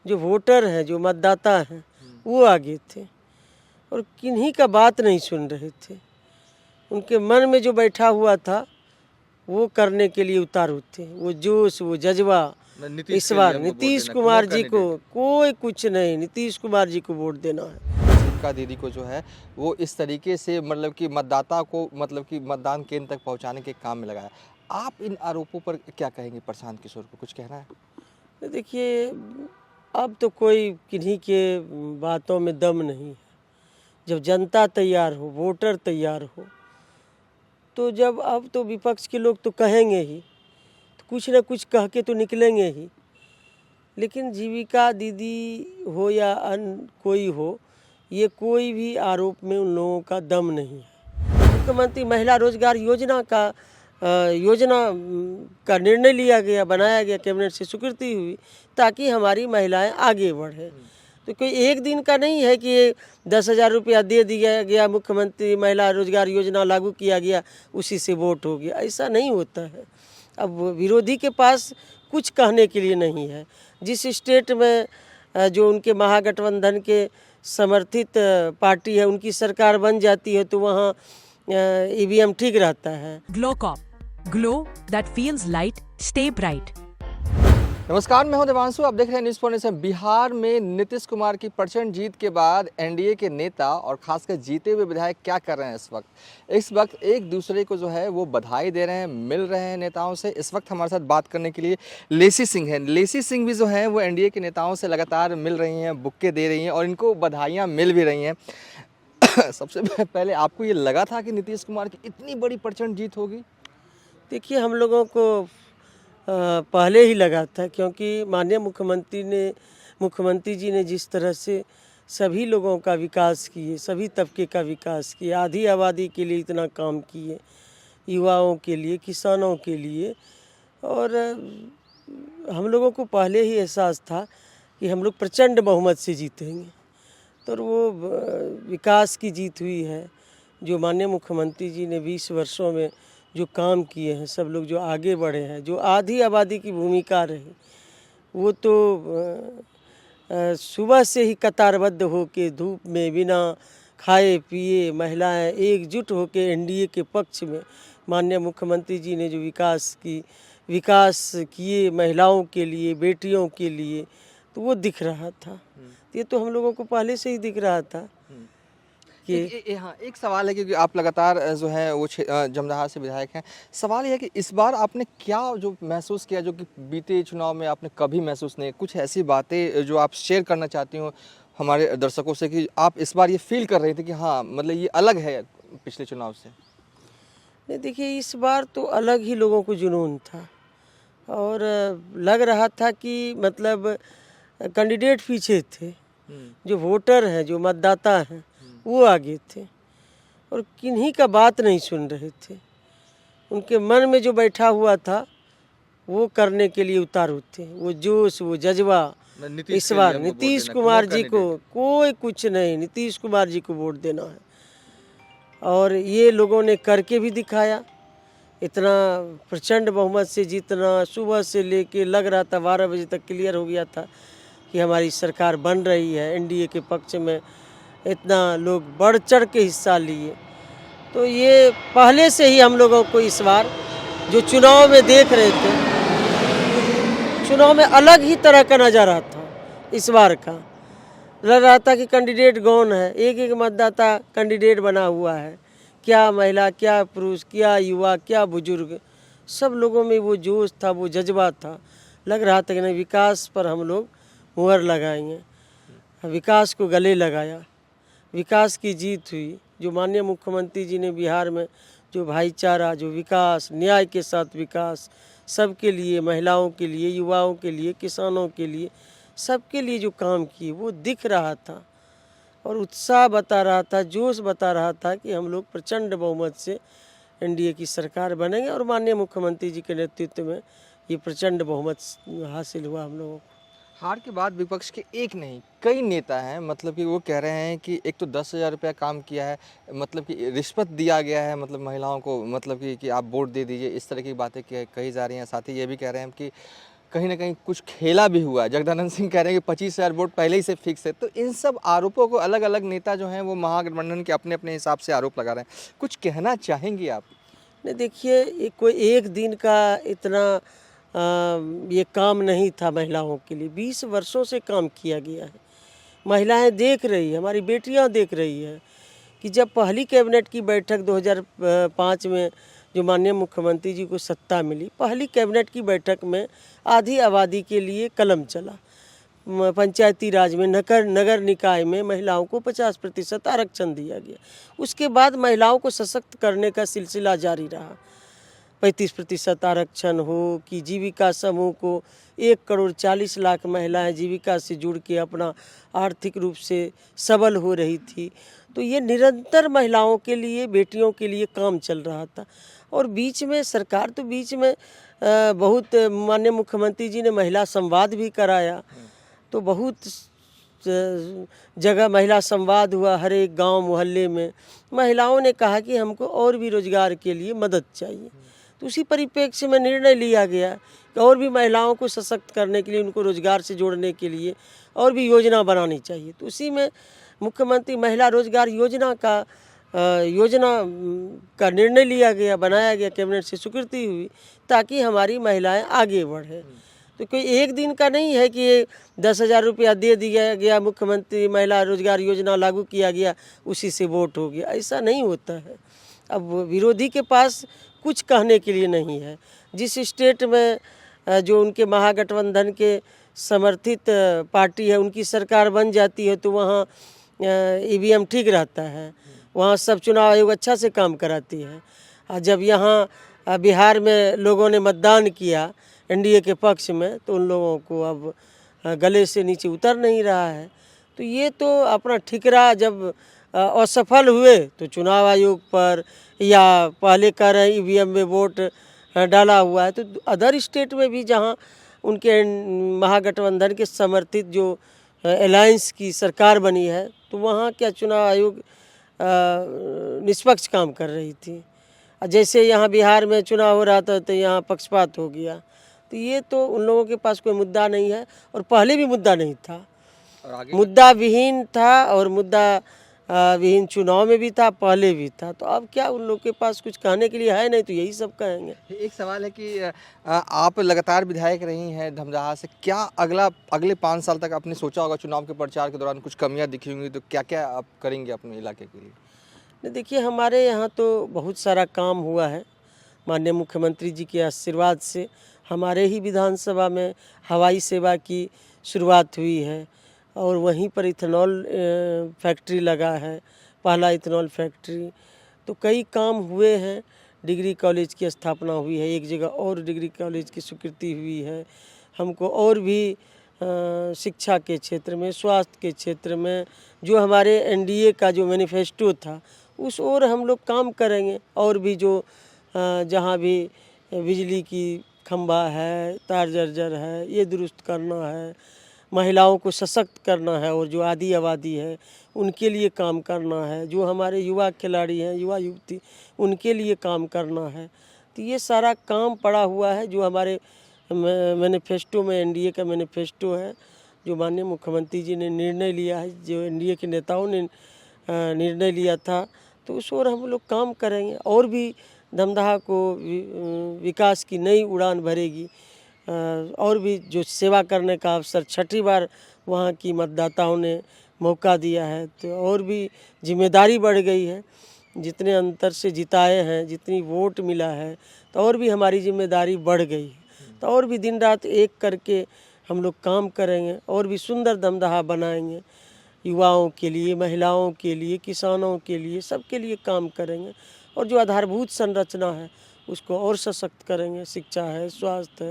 जो वोटर हैं, जो मतदाता हैं, वो आगे थे और किन्हीं का बात नहीं सुन रहे थे। उनके मन में जो बैठा हुआ था वो करने के लिए उतारू थे। वो जोश, वो जज्बा इस बार नीतीश कुमार जी को कोई कुछ नहीं, नीतीश कुमार जी को वोट देना है। का दीदी को जो है वो इस तरीके से मतलब कि मतदाता को मतलब कि मतदान केंद्र तक पहुंचाने के काम में लगाया। आप इन आरोपों पर क्या कहेंगे? प्रशांत किशोर को कुछ कहना है? तो देखिए, अब तो कोई किन्हीं के बातों में दम नहीं है। जब जनता तैयार हो, वोटर तैयार हो, तो जब अब तो विपक्ष के लोग तो कहेंगे ही, तो कुछ ना कुछ कह के तो निकलेंगे ही। लेकिन जीविका दीदी हो या अन्य कोई हो, ये कोई भी आरोप में उन लोगों का दम नहीं है। मुख्यमंत्री महिला रोजगार योजना का निर्णय लिया गया, बनाया गया, कैबिनेट से स्वीकृति हुई ताकि हमारी महिलाएं आगे बढ़ें। तो कोई एक दिन का नहीं है कि 10,000 रुपया दे दिया गया, मुख्यमंत्री महिला रोजगार योजना लागू किया गया, उसी से वोट हो गया। ऐसा नहीं होता है। अब विरोधी के पास कुछ कहने के लिए नहीं है। जिस स्टेट में जो उनके महागठबंधन के समर्थित पार्टी है, उनकी सरकार बन जाती है, तो वहाँ ईवीएम ठीक रहता है। Glocop, glow that feels light, stay bright. नमस्कार, मैं हूं देवांशु। आप देख रहे हैं न्यूज़ पॉइंट। बिहार में नीतीश कुमार की प्रचंड जीत के बाद एनडीए के नेता और खासकर जीते हुए विधायक क्या कर रहे हैं इस वक्त एक दूसरे को जो है वो बधाई दे रहे हैं, मिल रहे हैं नेताओं से। इस वक्त हमारे साथ बात करने के लिए लेसी सिंह हैं। लेसी सिंह भी जो हैं वो एनडीए के नेताओं से लगातार मिल रही हैं, बुक्के दे रही हैं और इनको बधाइयाँ मिल भी रही हैं। सबसे पहले आपको ये लगा था कि नीतीश कुमार की इतनी बड़ी प्रचंड जीत होगी? देखिए, हम लोगों को पहले ही लगा था, क्योंकि माननीय मुख्यमंत्री जी ने जिस तरह से सभी लोगों का विकास किए, सभी तबके का विकास किए, आधी आबादी के लिए इतना काम किए, युवाओं के लिए, किसानों के लिए, और हम लोगों को पहले ही एहसास था कि हम लोग प्रचंड बहुमत से जीतेंगे। तो वो विकास की जीत हुई है। जो माननीय मुख्यमंत्री जी ने 20 वर्षों में जो काम किए हैं, सब लोग जो आगे बढ़े हैं, जो आधी आबादी की भूमिका रही, वो तो सुबह से ही कतारबद्ध होके धूप में बिना खाए पिए महिलाएं एकजुट होके एनडीए के पक्ष में माननीय मुख्यमंत्री जी ने जो विकास किए महिलाओं के लिए, बेटियों के लिए, तो वो दिख रहा था। ये तो हम लोगों को पहले से ही दिख रहा था कि हाँ, एक सवाल है, क्योंकि आप लगातार जो है वो जमदाहा से विधायक हैं। सवाल यह है कि इस बार आपने क्या जो महसूस किया जो कि बीते चुनाव में आपने कभी महसूस नहीं? कुछ ऐसी बातें जो आप शेयर करना चाहती हो हमारे दर्शकों से कि आप इस बार ये फील कर रहे थे कि हाँ मतलब ये अलग है पिछले चुनाव से? नहीं, देखिए, इस बार तो अलग ही लोगों को जुनून था और लग रहा था कि मतलब कैंडिडेट पीछे थे, जो वोटर हैं, जो मतदाता हैं, वो आगे थे और किन्हीं का बात नहीं सुन रहे थे। उनके मन में जो बैठा हुआ था वो करने के लिए उतारू थे। वो जोश, वो जज्बा इस बार नीतीश कुमार जी को कोई कुछ नहीं, नीतीश कुमार जी को वोट देना है। और ये लोगों ने करके भी दिखाया। इतना प्रचंड बहुमत से जीतना, सुबह से लेके लग रहा था 12 बजे तक क्लियर हो गया था कि हमारी सरकार बन रही है। एनडीए के पक्ष में इतना लोग बढ़ चढ़ के हिस्सा लिए, तो ये पहले से ही हम लोगों को इस बार जो चुनाव में देख रहे थे, चुनाव में अलग ही तरह का नज़ारा था। इस बार का लग रहा था कि कैंडिडेट कौन है, एक एक मतदाता कैंडिडेट बना हुआ है। क्या महिला, क्या पुरुष, क्या युवा, क्या बुजुर्ग, सब लोगों में वो जोश था, वो जज्बा था। लग रहा था कि नहीं, विकास पर हम लोग मुहर लगाएंगे। विकास को गले लगाया, विकास की जीत हुई। जो माननीय मुख्यमंत्री जी ने बिहार में जो भाईचारा, जो विकास, न्याय के साथ विकास, सबके लिए, महिलाओं के लिए, युवाओं के लिए, किसानों के लिए, सबके लिए जो काम किए, वो दिख रहा था और उत्साह बता रहा था, जोश बता रहा था कि हम लोग प्रचंड बहुमत से एनडीए की सरकार बनेंगे और माननीय मुख्यमंत्री जी के नेतृत्व में ये प्रचंड बहुमत हासिल हुआ हम लोगों को। हार के बाद विपक्ष के एक नहीं कई नेता हैं, मतलब कि वो कह रहे हैं कि एक तो 10,000 रुपया काम किया है, मतलब कि रिश्वत दिया गया है, मतलब महिलाओं को, मतलब कि आप वोट दे दीजिए, इस तरह की बातें कही जा रही हैं। साथ ही ये भी कह रहे हैं कि कहीं ना कहीं कुछ खेला भी हुआ है। जगदानंद सिंह कह रहे हैं कि 25,000 वोट पहले ही से फिक्स है। तो इन सब आरोपों को अलग अलग नेता जो हैं वो महागठबंधन के अपने अपने हिसाब से आरोप लगा रहे हैं। कुछ कहना चाहेंगे आप? नहीं, देखिए, ये कोई एक दिन का इतना ये काम नहीं था महिलाओं के लिए। 20 वर्षों से काम किया गया है। महिलाएं देख रही है, हमारी बेटियां देख रही है कि जब पहली कैबिनेट की बैठक 2005 में जो माननीय मुख्यमंत्री जी को सत्ता मिली, पहली कैबिनेट की बैठक में आधी आबादी के लिए कलम चला। पंचायती राज में नगर निकाय में महिलाओं को 50% आरक्षण दिया गया। उसके बाद महिलाओं को सशक्त करने का सिलसिला जारी रहा। 35% आरक्षण हो कि जीविका समूह को 1,40,00,000 महिलाएं जीविका से जुड़ के अपना आर्थिक रूप से सबल हो रही थी। तो ये निरंतर महिलाओं के लिए, बेटियों के लिए काम चल रहा था। और बीच में सरकार तो बीच में बहुत माननीय मुख्यमंत्री जी ने महिला संवाद भी कराया। तो बहुत जगह महिला संवाद हुआ, हर एक गांव मोहल्ले में महिलाओं ने कहा कि हमको और भी रोजगार के लिए मदद चाहिए। तो उसी परिप्रेक्ष्य में निर्णय लिया गया कि और भी महिलाओं को सशक्त करने के लिए, उनको रोजगार से जोड़ने के लिए और भी योजना बनानी चाहिए। तो उसी में मुख्यमंत्री महिला रोजगार योजना का निर्णय लिया गया, बनाया गया, कैबिनेट से स्वीकृति हुई ताकि हमारी महिलाएं आगे बढ़ें। तो कोई एक दिन का नहीं है कि ये 10,000 रुपया दे दिया गया, मुख्यमंत्री महिला रोजगार योजना लागू किया गया, उसी से वोट हो गया। ऐसा नहीं होता है। अब विरोधी के पास कुछ कहने के लिए नहीं है। जिस स्टेट में जो उनके महागठबंधन के समर्थित पार्टी है, उनकी सरकार बन जाती है तो वहाँ ईवीएम ठीक रहता है, वहाँ सब चुनाव आयोग अच्छा से काम कराती है। और जब यहाँ बिहार में लोगों ने मतदान किया एनडीए के पक्ष में, तो उन लोगों को अब गले से नीचे उतर नहीं रहा है। तो ये तो अपना ठिकरा जब असफल हुए तो चुनाव आयोग पर, या पहले कह रहे हैं ईवीएम में वोट डाला हुआ है, तो अदर स्टेट में भी जहां उनके महागठबंधन के समर्थित जो अलायंस की सरकार बनी है, तो वहां क्या चुनाव आयोग निष्पक्ष काम कर रही थी। जैसे यहाँ बिहार में चुनाव हो रहा था तो यहाँ पक्षपात हो गया। तो ये तो उन लोगों के पास कोई मुद्दा नहीं है, और पहले भी मुद्दा नहीं था, मुद्दा विहीन था, और मुद्दा विहीन चुनाव में भी था, पहले भी था। तो अब क्या उन लोगों के पास कुछ कहने के लिए है नहीं, तो यही सब कहेंगे। एक सवाल है कि आप लगातार विधायक रही हैं धमदाहा से, क्या अगले 5 साल तक आपने सोचा होगा चुनाव के प्रचार के दौरान कुछ कमियां दिखी होंगी, तो क्या क्या आप करेंगे अपने इलाके के लिए? नहीं, देखिए, हमारे यहाँ तो बहुत सारा काम हुआ है। माननीय मुख्यमंत्री जी के आशीर्वाद से हमारे ही विधानसभा में हवाई सेवा की शुरुआत हुई है, और वहीं पर इथेनॉल फैक्ट्री लगा है, पहला इथेनॉल फैक्ट्री। तो कई काम हुए हैं। डिग्री कॉलेज की स्थापना हुई है, एक जगह और डिग्री कॉलेज की स्वीकृति हुई है। हमको और भी शिक्षा के क्षेत्र में, स्वास्थ्य के क्षेत्र में, जो हमारे एनडीए का जो मैनिफेस्टो था उस ओर हम लोग काम करेंगे। और भी जो जहाँ भी बिजली की खंभा है, तार जर्जर है, ये दुरुस्त करना है, महिलाओं को सशक्त करना है, और जो आदि आबादी है उनके लिए काम करना है, जो हमारे युवा खिलाड़ी हैं, युवा युवती, उनके लिए काम करना है। तो ये सारा काम पड़ा हुआ है जो हमारे मैनिफेस्टो में, एनडीए का मैनिफेस्टो है, जो माननीय मुख्यमंत्री जी ने निर्णय लिया है, जो एनडीए के नेताओं ने निर्णय लिया था। तो उस ओर हम लोग काम करेंगे, और भी धमदाहा को विकास की नई उड़ान भरेगी, और भी जो सेवा करने का अवसर 6ठी बार वहाँ की मतदाताओं ने मौका दिया है, तो और भी जिम्मेदारी बढ़ गई है। जितने अंतर से जिताए हैं, जितनी वोट मिला है, तो और भी हमारी जिम्मेदारी बढ़ गई है। तो और भी दिन रात एक करके हम लोग काम करेंगे, और भी सुंदर धमदाहा बनाएंगे, युवाओं के लिए, महिलाओं के लिए, किसानों के लिए, सबके लिए काम करेंगे। और जो आधारभूत संरचना है उसको और सशक्त करेंगे। शिक्षा है, स्वास्थ्य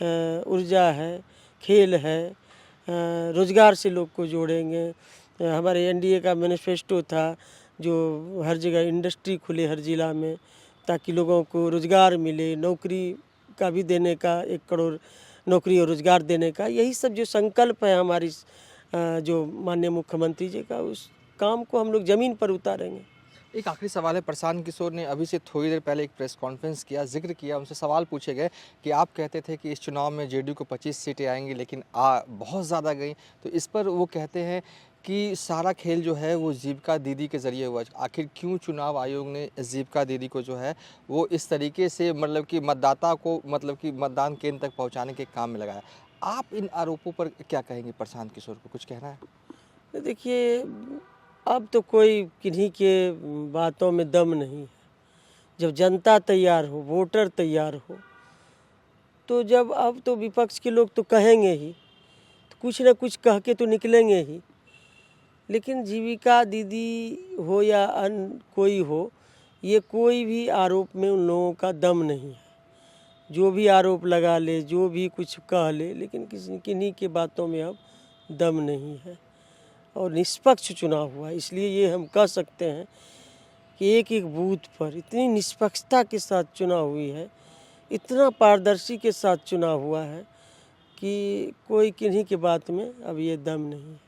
है, ऊर्जा है, खेल है, रोजगार से लोग को जोड़ेंगे। हमारे एनडीए का मैनिफेस्टो था जो हर जगह इंडस्ट्री खुले हर ज़िला में, ताकि लोगों को रोज़गार मिले, नौकरी का भी देने का, 1 करोड़ नौकरी और रोज़गार देने का। यही सब जो संकल्प है हमारी जो माननीय मुख्यमंत्री जी का, उस काम को हम लोग ज़मीन पर उतारेंगे। एक आखिरी सवाल है, प्रशांत किशोर ने अभी से थोड़ी देर पहले एक प्रेस कॉन्फ्रेंस किया, जिक्र किया, उनसे सवाल पूछे गए कि आप कहते थे कि इस चुनाव में जेडीयू को 25 सीटें आएंगी, लेकिन बहुत ज़्यादा गई। तो इस पर वो कहते हैं कि सारा खेल जो है वो जीविका दीदी के ज़रिए हुआ। आखिर क्यों चुनाव आयोग ने जीविका दीदी को जो है वो इस तरीके से मतलब कि मतदाता को मतलब कि मतदान केंद्र तक पहुँचाने के काम में लगाया? आप इन आरोपों पर क्या कहेंगे? प्रशांत किशोर को कुछ कहना है? देखिए, अब तो कोई किन्हीं के बातों में दम नहीं है। जब जनता तैयार हो, वोटर तैयार हो, तो जब अब तो विपक्ष के लोग तो कहेंगे ही, तो कुछ ना कुछ कह के तो निकलेंगे ही। लेकिन जीविका दीदी हो या अन्य कोई हो, ये कोई भी आरोप में उन लोगों का दम नहीं है। जो भी आरोप लगा ले, जो भी कुछ कह ले, लेकिन किन्हीं की बातों में अब दम नहीं है। और निष्पक्ष चुनाव हुआ, इसलिए ये हम कह सकते हैं कि एक एक बूथ पर इतनी निष्पक्षता के साथ चुनाव हुई है, इतना पारदर्शी के साथ चुनाव हुआ है कि कोई किन्हीं की बात में अब ये दम नहीं है।